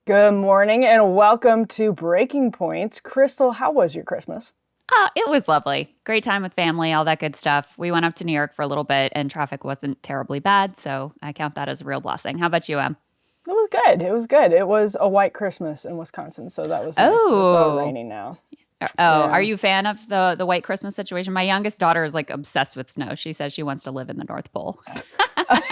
Good morning and welcome to Breaking Points. Crystal, how was your Christmas? It was lovely. Great time with family, all that good stuff. We went up to New York for a little bit and traffic wasn't terribly bad, so I count that as a real blessing. How about you, Em? It was good. It was good. It was a white Christmas in Wisconsin, so that was nice, but it's all Oh, rainy now. are Yeah. you a fan of the white Christmas situation? My youngest daughter is like obsessed with snow. She says she wants to live in the North Pole.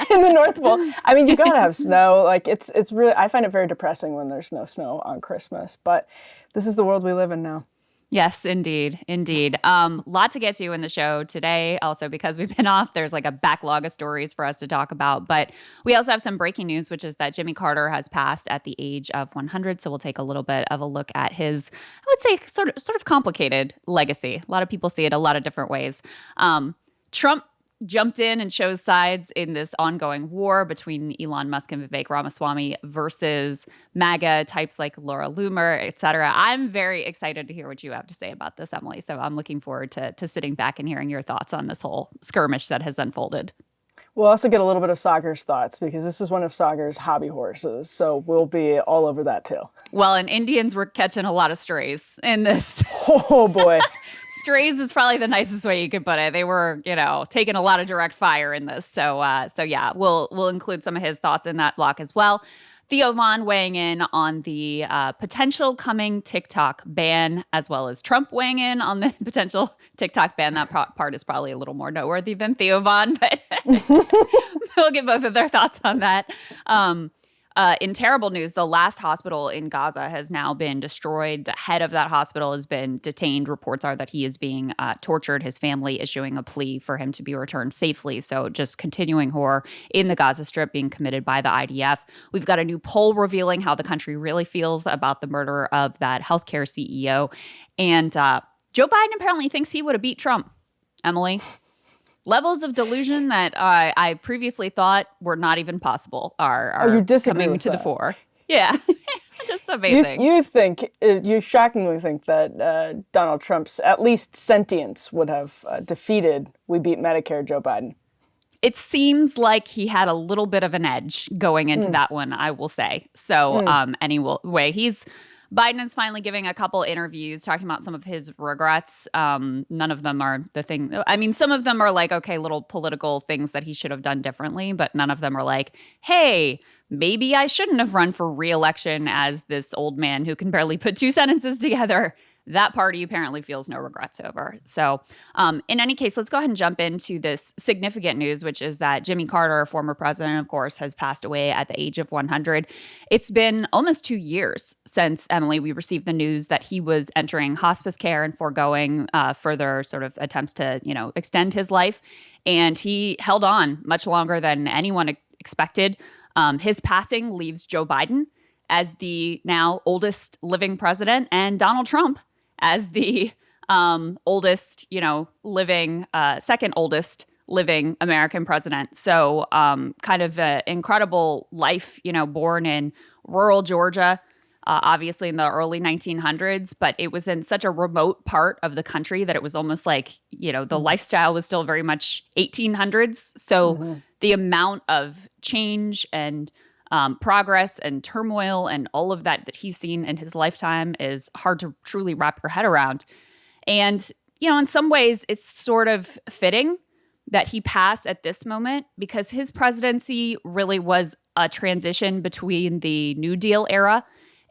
In the North Pole. I mean, you gotta have snow. Like it's really I find it very depressing when there's no snow on Christmas, but this is the world we live in now. Yes, indeed. Indeed. Lot to get to in the show today. Also, because we've been off, there's like a backlog of stories for us to talk about. But we also have some breaking news, which is that Jimmy Carter has passed at the age of 100. So we'll take a little bit of a look at his, I would say, sort of complicated legacy. A lot of people see it a lot of different ways. Trump jumped in and chose sides in this ongoing war between Elon Musk and Vivek Ramaswamy versus MAGA types like Laura Loomer, et cetera. I'm very excited to hear what you have to say about this, Emily. So I'm looking forward to sitting back and hearing your thoughts on this whole skirmish that has unfolded. We'll also get a little bit of Sagar's thoughts because this is one of Sagar's hobby horses, so we'll be all over that too. Well, and Indians were catching a lot of strays in this. Oh boy. Strays is probably the nicest way you could put it. They were, taking a lot of direct fire in this. So yeah, we'll include some of his thoughts in that block as well. Theo Vaughn weighing in on the potential coming TikTok ban, as well as Trump weighing in on the potential TikTok ban. That part is probably a little more noteworthy than Theo Vaughn, but we'll get both of their thoughts on that. In terrible news, the last hospital in Gaza has now been destroyed. The head of that hospital has been detained. Reports are that he is being tortured. His family issuing a plea for him to be returned safely. So just continuing horror in the Gaza Strip being committed by the IDF. We've got a new poll revealing how the country really feels about the murder of that healthcare CEO. And Joe Biden apparently thinks he would have beat Trump. Emily? Levels of delusion that I previously thought were not even possible Oh, you are disagree coming with to the that? fore. Yeah, just You amazing. you think you shockingly think that Donald Trump's at least sentience would have defeated "We Beat Medicare" Joe Biden? It seems like he had a little bit of an edge going into Mm, that one, I will say. So, mm. anyway, Biden is finally giving a couple interviews talking about some of his regrets. None of them are the thing. I mean, some of them are like, okay, little political things that he should have done differently, but none of them are like, hey, maybe I shouldn't have run for reelection as this old man who can barely put two sentences together. That party apparently feels no regrets over. So, in any case, let's go ahead and jump into this significant news, which is that Jimmy Carter, former president, of course, has passed away at the age of 100. It's been almost 2 years since, Emily, we received the news that he was entering hospice care and foregoing further sort of attempts to, extend his life. And he held on much longer than anyone expected. His passing leaves Joe Biden as the now oldest living president and Donald Trump as the oldest, living, second oldest living American president. So kind of an incredible life, born in rural Georgia, obviously in the early 1900s, but it was in such a remote part of the country that it was almost like, the lifestyle was still very much 1800s. So Hmm. the amount of change and progress and turmoil and all of that he's seen in his lifetime is hard to truly wrap your head around. And, in some ways, it's sort of fitting that he passed at this moment because his presidency really was a transition between the New Deal era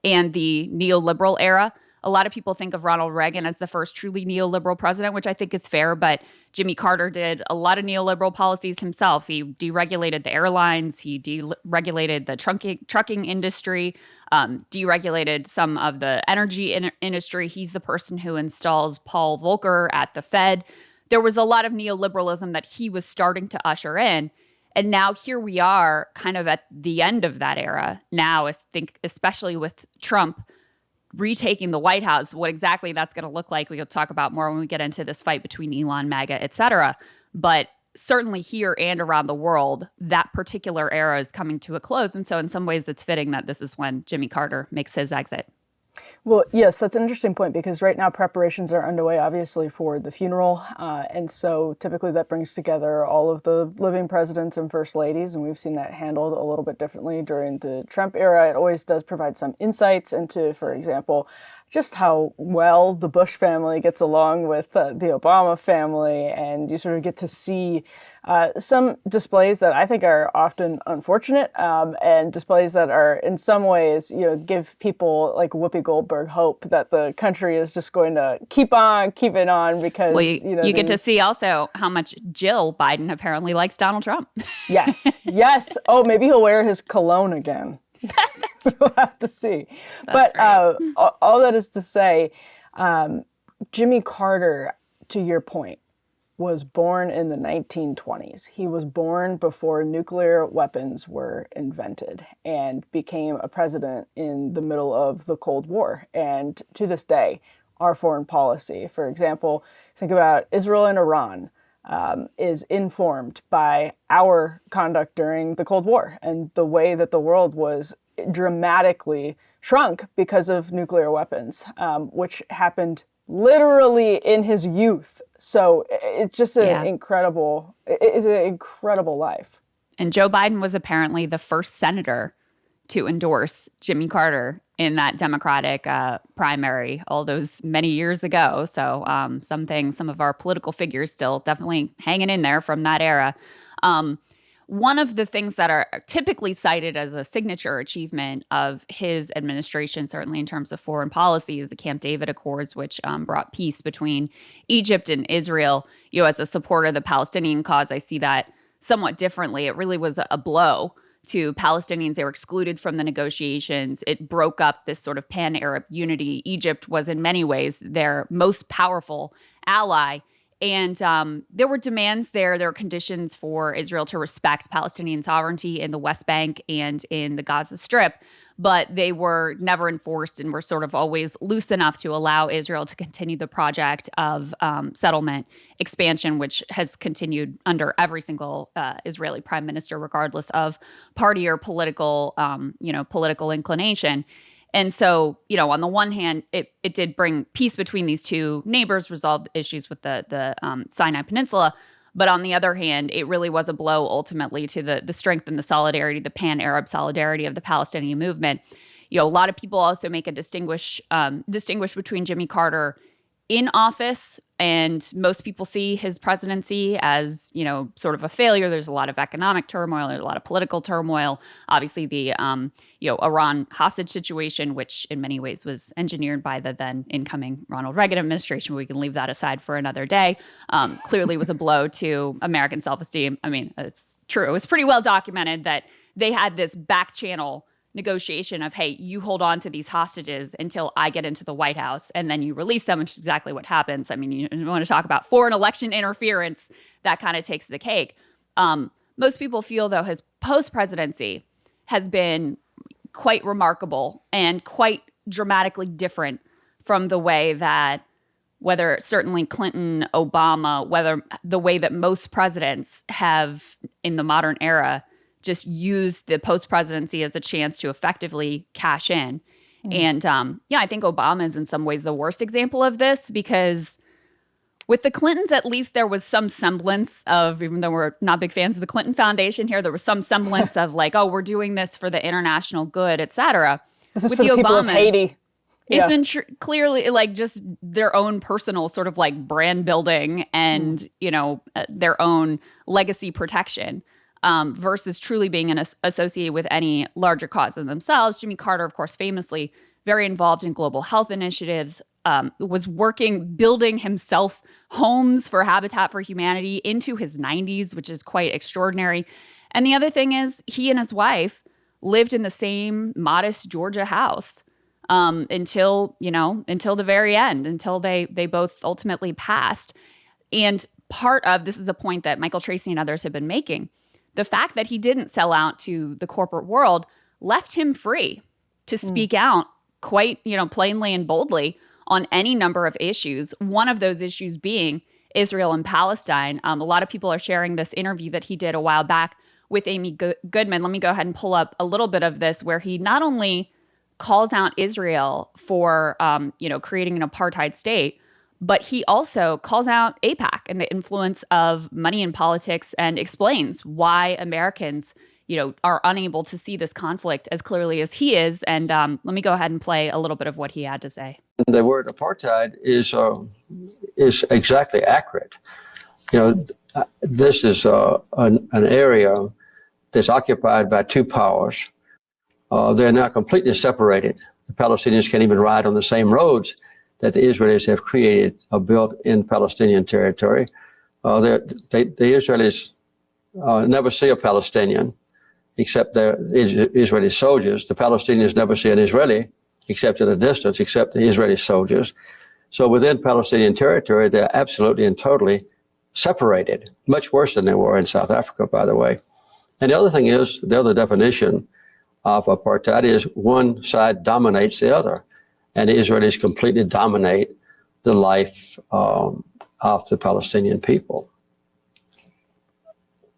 and the neoliberal era. A lot of people think of Ronald Reagan as the first truly neoliberal president, which I think is fair, but Jimmy Carter did a lot of neoliberal policies himself. He deregulated the airlines, he deregulated the trucking industry, deregulated some of the energy industry. He's the person who installs Paul Volcker at the Fed. There was a lot of neoliberalism that he was starting to usher in. And now here we are kind of at the end of that era. Now, I think, especially with Trump retaking the White House, what exactly that's going to look like, we'll talk about more when we get into this fight between Elon, MAGA, et cetera. But certainly here and around the world, that particular era is coming to a close. And so in some ways, it's fitting that this is when Jimmy Carter makes his exit. Well, yes, that's an interesting point because right now preparations are underway, obviously, for the funeral. And so typically that brings together all of the living presidents and first ladies. And we've seen that handled a little bit differently during the Trump era. It always does provide some insights into, for example, just how well the Bush family gets along with the Obama family. And you sort of get to see some displays that I think are often unfortunate, and displays that are in some ways, give people like Whoopi Goldberg hope that the country is just going to keep on keeping on Well, because, you get to see also how much Jill Biden apparently likes Donald Trump. Yes, yes. Oh, maybe he'll wear his cologne again. We'll have to see. That's But right. all that is to say, Jimmy Carter, to your point, was born in the 1920s. He was born before nuclear weapons were invented and became a president in the middle of the Cold War. And to this day, our foreign policy, for example, think about Israel and Iran, is informed by our conduct during the Cold War and the way that the world was dramatically shrunk because of nuclear weapons, which happened literally in his youth. So it's just Yeah. it's an incredible life. And Joe Biden was apparently the first senator to endorse Jimmy Carter in that Democratic primary all those many years ago. So some of our political figures still definitely hanging in there from that era. One of the things that are typically cited as a signature achievement of his administration, certainly in terms of foreign policy, is the Camp David Accords, which brought peace between Egypt and Israel. As a supporter of the Palestinian cause, I see that somewhat differently. It really was a blow to Palestinians. They were excluded from the negotiations. It broke up this sort of pan-Arab unity. Egypt was in many ways their most powerful ally. And there were demands there. There were conditions for Israel to respect Palestinian sovereignty in the West Bank and in the Gaza Strip, but they were never enforced and were sort of always loose enough to allow Israel to continue the project of settlement expansion, which has continued under every single Israeli prime minister, regardless of party or political inclination. And so, on the one hand, it did bring peace between these two neighbors, resolved issues with the Sinai Peninsula. But on the other hand, it really was a blow ultimately to the strength and the solidarity, the pan-Arab solidarity of the Palestinian movement. A lot of people also make a distinguish between Jimmy Carter in office, and most people see his presidency as, sort of a failure. There's a lot of economic turmoil, there's a lot of political turmoil. Obviously, the Iran hostage situation, which in many ways was engineered by the then incoming Ronald Reagan administration. We can leave that aside for another day. Clearly was a blow to American self-esteem. I mean, it's true. It was pretty well documented that they had this back channel negotiation of, hey, you hold on to these hostages until I get into the White House, and then you release them, which is exactly what happens. I mean, you want to talk about foreign election interference, that kind of takes the cake. Most people feel, though, his post-presidency has been quite remarkable and quite dramatically different from the way that, whether certainly Clinton, Obama, whether the way that most presidents have in the modern era just used the post-presidency as a chance to effectively cash in. And I think Obama is in some ways the worst example of this, because with the Clintons, at least there was some semblance of, even though we're not big fans of the Clinton Foundation here, there was some semblance of like, oh, we're doing this for the international good, et cetera. This is With for the the people of Obamas, Haiti. it's Yeah. been clearly like just their own personal sort of like brand building and, their own legacy protection. Versus truly being associated with any larger cause than themselves. Jimmy Carter, of course, famously very involved in global health initiatives, was building himself homes for Habitat for Humanity into his 90s, which is quite extraordinary. And the other thing is, he and his wife lived in the same modest Georgia house until the very end, until they both ultimately passed. And part of this is a point that Michael Tracy and others have been making. The fact that he didn't sell out to the corporate world left him free to speak out quite, plainly and boldly on any number of issues. One of those issues being Israel and Palestine. A lot of people are sharing this interview that he did a while back with Amy Goodman. Let me go ahead and pull up a little bit of this, where he not only calls out Israel for, creating an apartheid state. But he also calls out AIPAC and the influence of money in politics and explains why Americans, are unable to see this conflict as clearly as he is. And let me go ahead and play a little bit of what he had to say. The word apartheid is exactly accurate. This is an area that's occupied by two powers. They're now completely separated. The Palestinians can't even ride on the same roads that the Israelis have created or built in Palestinian territory. The Israelis never see a Palestinian except the Israeli soldiers. The Palestinians never see an Israeli except at a distance, except the Israeli soldiers. So within Palestinian territory, they're absolutely and totally separated, much worse than they were in South Africa, by the way. And the other thing is, the other definition of apartheid is one side dominates the other. And the Israelis completely dominate the life of the Palestinian people.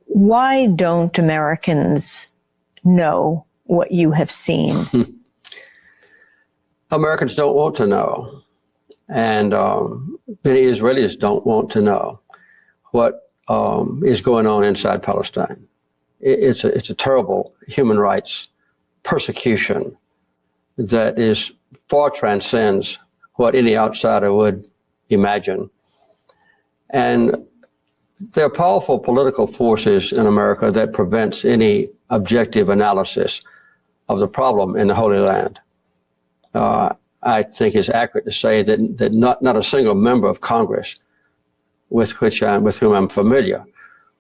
Why don't Americans know what you have seen? Americans don't want to know. And many Israelis don't want to know what is going on inside Palestine. It's a terrible human rights persecution that is far transcends what any outsider would imagine. And there are powerful political forces in America that prevents any objective analysis of the problem in the Holy Land. I think it's accurate to say that not a single member of Congress with whom I'm familiar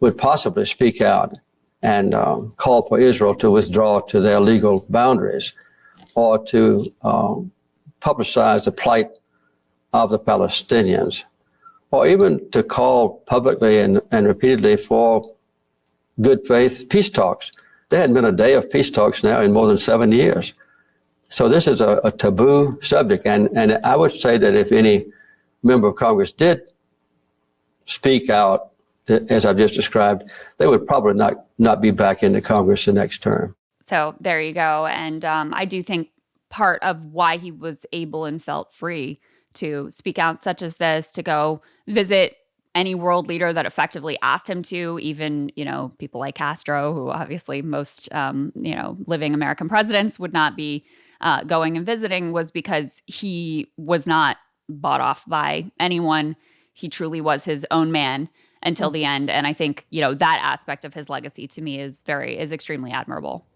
would possibly speak out and call for Israel to withdraw to their legal boundaries or to publicize the plight of the Palestinians, or even to call publicly and repeatedly for good faith peace talks. There hadn't been a day of peace talks now in more than 7 years. So this is a taboo subject. And I would say that if any member of Congress did speak out, as I've just described, they would probably not be back into Congress the next term. So there you go. And I do think part of why he was able and felt free to speak out such as this, to go visit any world leader that effectively asked him to, even, people like Castro, who obviously most, living American presidents would not be going and visiting, was because he was not bought off by anyone. He truly was his own man until the end. And I think, that aspect of his legacy to me is extremely admirable.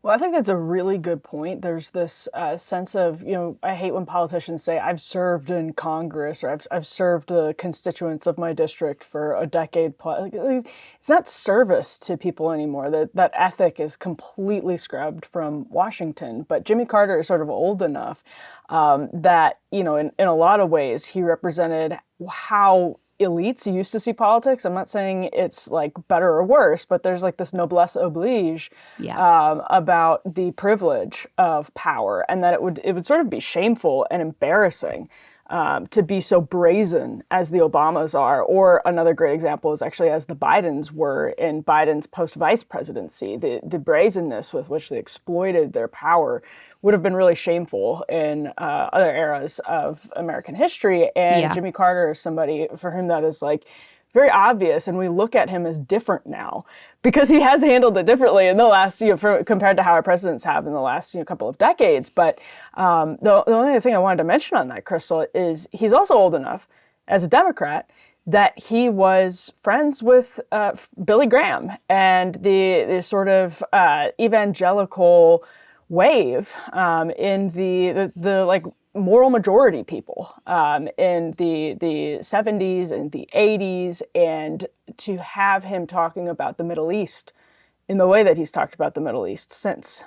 Well, I think that's a really good point. There's this sense of, I hate when politicians say, I've served in Congress, or I've served the constituents of my district for a decade plus. It's not service to people anymore. That ethic is completely scrubbed from Washington. But Jimmy Carter is sort of old enough that, in a lot of ways, he represented how elites used to see politics. I'm not saying it's like better or worse, but there's like this noblesse oblige about the privilege of power, and that it would sort of be shameful and embarrassing to be so brazen as the Obamas are, or another great example is actually as the Bidens were in Biden's post-vice presidency. The brazenness with which they exploited their power would have been really shameful in other eras of American history. And Jimmy Carter is somebody for whom that is like very obvious, and we look at him as different now because he has handled it differently in the last, compared to how our presidents have in the last couple of decades. But the only other thing I wanted to mention on that, Krystal, is he's also old enough as a Democrat that he was friends with Billy Graham and the sort of evangelical wave in the like moral majority people in the 70s and the 80s, and to have him talking about the Middle East in the way that he's talked about the Middle East since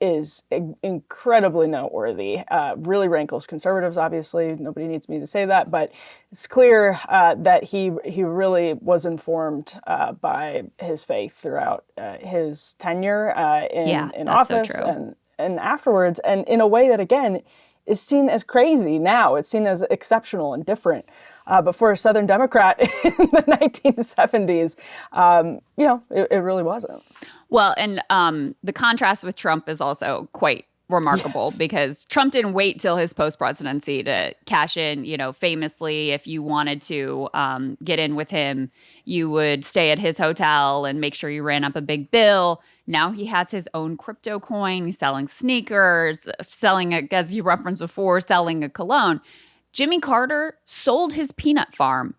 is incredibly noteworthy. Really rankles conservatives, obviously. Nobody needs me to say that, but it's clear that he really was informed by his faith throughout his tenure in office and afterwards, and in a way that, again, is seen as crazy now. It's seen as exceptional and different. But for a Southern Democrat in the 1970s, it really wasn't. Well, and the contrast with Trump is also quite remarkable because Trump didn't wait till his post-presidency to cash in. Famously, if you wanted to get in with him, you would stay at his hotel and make sure you ran up a big bill. Now he has his own crypto coin. He's selling sneakers, selling, as you referenced before, selling a cologne. Jimmy Carter sold his peanut farm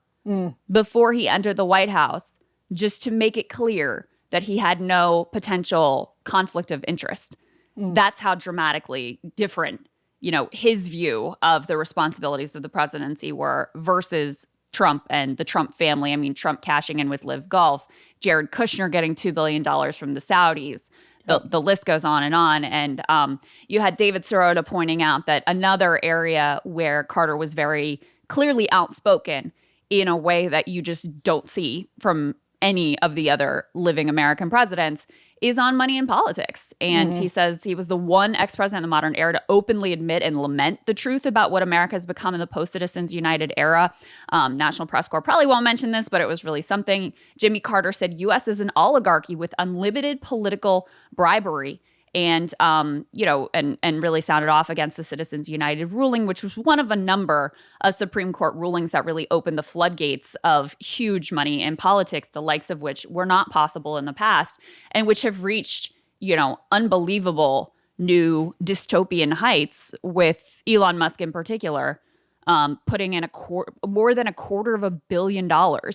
before he entered the White House just to make it clear that he had no potential conflict of interest. That's how dramatically different, his view of the responsibilities of the presidency were versus Trump and the Trump family. I mean, Trump cashing in with Live Golf, Jared Kushner getting $2 billion from the Saudis. The list goes on. And you had David Sirota pointing out that another area where Carter was very clearly outspoken in a way that you just don't see from any of the other living American presidents is on money in politics. And he says he was the one ex-president in the modern era to openly admit and lament the truth about what America has become in the post-Citizens United era. National Press Corps probably won't mention this, but it was really something. Jimmy Carter said U.S. is an oligarchy with unlimited political bribery. And, and really sounded off against the Citizens United ruling, which was one of a number of Supreme Court rulings that really opened the floodgates of huge money in politics, the likes of which were not possible in the past, and which have reached, unbelievable new dystopian heights with Elon Musk in particular, putting in more than $250 million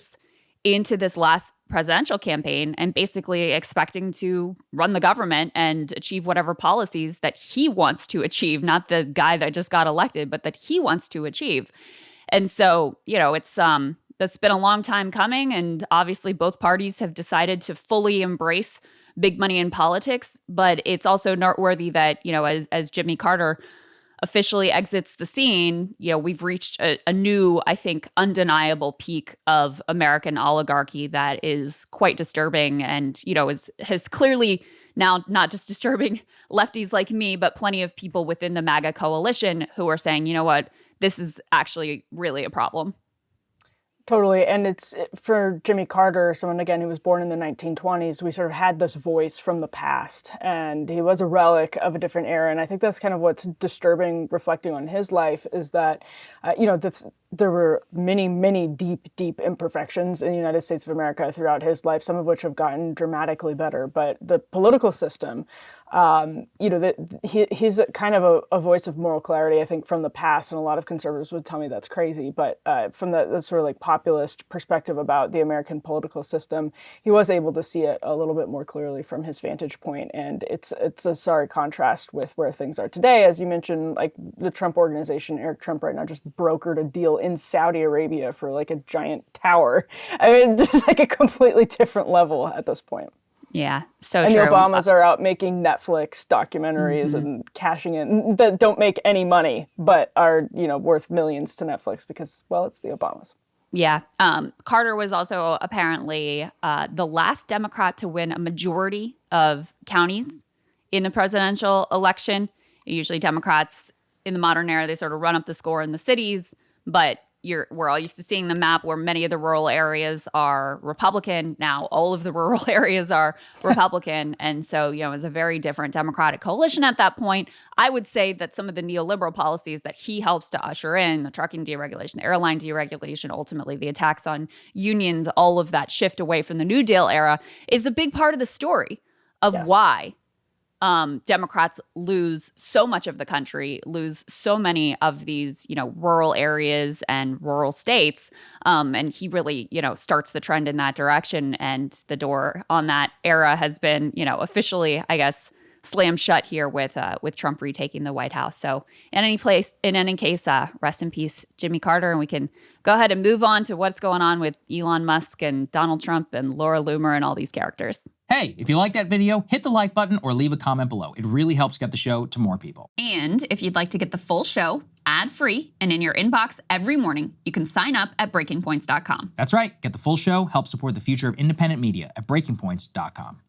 into this last presidential campaign and basically expecting to run the government and achieve whatever policies that he wants to achieve, not the guy that just got elected, but that he wants to achieve. And so, it's that's been a long time coming. And obviously both parties have decided to fully embrace big money in politics. But it's also noteworthy that, as Jimmy Carter officially exits the scene, we've reached a new, I think, undeniable peak of American oligarchy that is quite disturbing and, has clearly now not just disturbing lefties like me, but plenty of people within the MAGA coalition who are saying, this is actually really a problem. Totally. And it's for Jimmy Carter, someone, again, who was born in the 1920s, we sort of had this voice from the past, and he was a relic of a different era. And I think that's kind of what's disturbing reflecting on his life is that, there were many, many deep imperfections in the United States of America throughout his life, some of which have gotten dramatically better. But the political system, he's kind of a voice of moral clarity, I think, from the past. And a lot of conservatives would tell me that's crazy. But from the sort of like populist perspective about the American political system, he was able to see it a little bit more clearly from his vantage point. And it's a sorry contrast with where things are today. As you mentioned, like the Trump organization, Eric Trump right now just brokered a deal in Saudi Arabia for like a giant tower. I mean, just like a completely different level at this point. Yeah, so and true. And the Obamas are out making Netflix documentaries and cashing in that don't make any money, but are, worth millions to Netflix because, well, it's the Obamas. Yeah. Carter was also apparently the last Democrat to win a majority of counties in the presidential election. Usually Democrats in the modern era, they sort of run up the score in the cities, but we're all used to seeing the map where many of the rural areas are Republican. Now all of the rural areas are Republican. And so, it was a very different Democratic coalition at that point. I would say that some of the neoliberal policies that he helps to usher in, the trucking deregulation, the airline deregulation, ultimately the attacks on unions, all of that shift away from the New Deal era is a big part of the story of why Democrats lose so much of the country, lose so many of these, rural areas and rural states. And he really, starts the trend in that direction. And the door on that era has been, officially, I guess, slammed shut here with Trump retaking the White House. So in any case, rest in peace, Jimmy Carter. And we can go ahead and move on to what's going on with Elon Musk and Donald Trump and Laura Loomer and all these characters. Hey, if you like that video, hit the like button or leave a comment below. It really helps get the show to more people. And if you'd like to get the full show ad-free and in your inbox every morning, you can sign up at breakingpoints.com. That's right. Get the full show, help support the future of independent media at breakingpoints.com.